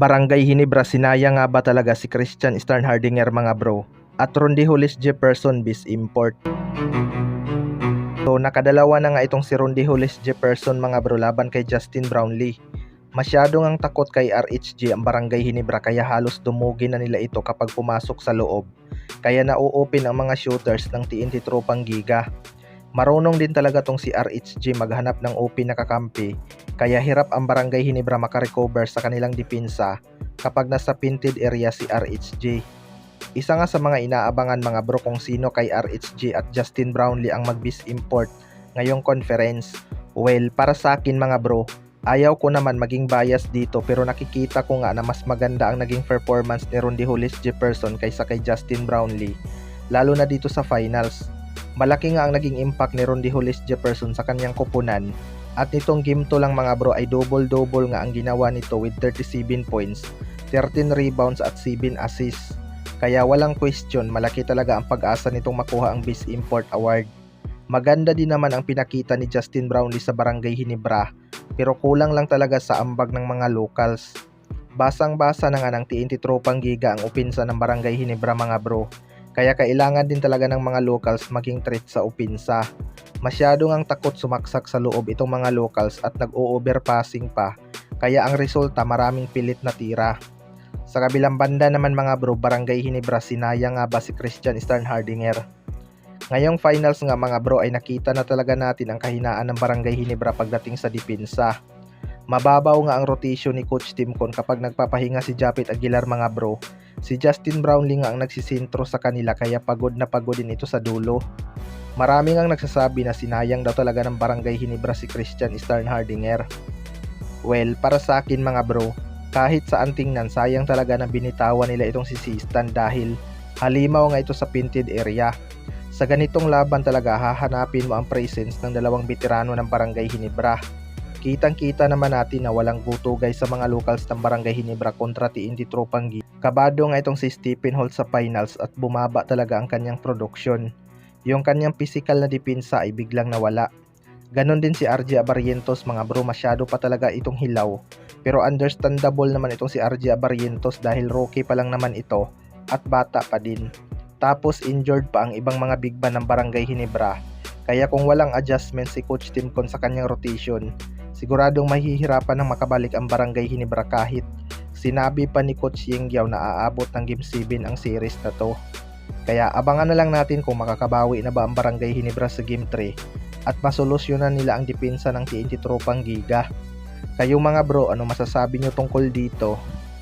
Barangay Hinebra, sinaya nga ba talaga si Christian Starnhardinger mga bro? At Rondy Hollis Jefferson bis import. So nakadalawa na nga itong si Rondy Hollis Jefferson mga bro laban kay Justin Brownlee. Masyado ngang takot kay RHG ang Barangay Hinebra kaya halos dumugi na nila ito kapag pumasok sa loob. Kaya na-open ang mga shooters ng TNT Tropang Giga. Marunong din talaga tong si RHG maghanap ng open na kakampi, kaya hirap ang Barangay Hinebra makarecover sa kanilang depensa kapag nasa painted area si RHG. Isa nga sa mga inaabangan mga bro kung sino kay RHG at Justin Brownlee ang mag-bis import ngayong conference. Well, para sa akin mga bro, ayaw ko naman maging bias dito pero nakikita ko nga na mas maganda ang naging performance ni Rondy Hollis Jefferson kaysa kay Justin Brownlee, lalo na dito sa finals. Malaki nga ang naging impact ni Rondy Hollis Jefferson sa kanyang koponan at nitong game 2 lang mga bro ay double-double nga ang ginawa nito with 37 points, 13 rebounds at 7 assists. Kaya walang question, malaki talaga ang pag-asa nitong makuha ang Best Import Award. Maganda din naman ang pinakita ni Justin Brownlee sa Barangay Hinebra pero kulang lang talaga sa ambag ng mga locals. Basang-basa na nga ng TNT Tropang Giga ang opensa ng Barangay Hinebra mga bro. Kaya kailangan din talaga ng mga locals maging threat sa opensa. Masyado ngang takot sumaksak sa loob itong mga locals at nag-o-overpassing pa. Kaya ang resulta maraming pilit na tira. Sa kabilang banda naman mga bro, Barangay Hinebra, sinaya nga ba si Christian Starnhardinger? Ngayong finals nga mga bro ay nakita na talaga natin ang kahinaan ng Barangay Hinebra pagdating sa depensa. Mababaw nga ang rotation ni Coach Timcon kapag nagpapahinga si Japit Aguilar mga bro. Si Justin Brownlee nga ang nagsisintro sa kanila kaya pagod na pagod din ito sa dulo. Marami ngang nagsasabi na sinayang daw talaga ng Barangay Hinebra si Christian Starnhardinger. Well, para sa akin mga bro, kahit saan tingnan sayang talaga na binitawan nila itong si Sistan dahil halimaw nga ito sa painted area. Sa ganitong laban talaga hahanapin mo ang presence ng dalawang veterano ng Barangay Hinebra. Kitang-kita naman natin na walang guto guys sa mga locals ng Barangay Hinebra kontra TNT Tropang Giga. Kabado nga itong si Stephen Holt sa finals at bumaba talaga ang kanyang production. Yung kanyang physical na depensa ay biglang nawala. Ganon din si RJ Abarrientos mga bro, masyado pa talaga itong hilaw. Pero understandable naman itong si RJ Abarrientos dahil rookie pa lang naman ito at bata pa din. Tapos injured pa ang ibang mga big man ng Barangay Hinebra. Kaya kung walang adjustment si Coach Timcon sa kanyang rotation, siguradong mahihirapan ng makabalik ang Barangay Hinebra kahit sinabi pa ni Coach Yengyaw na aabot ng Game 7 ang series na to. Kaya abangan na lang natin kung makakabawi na ba ang Barangay Hinebra sa Game 3 at masolusyonan nila ang depensa ng TNT Tropang Giga. Kayo mga bro, ano masasabi nyo tungkol dito?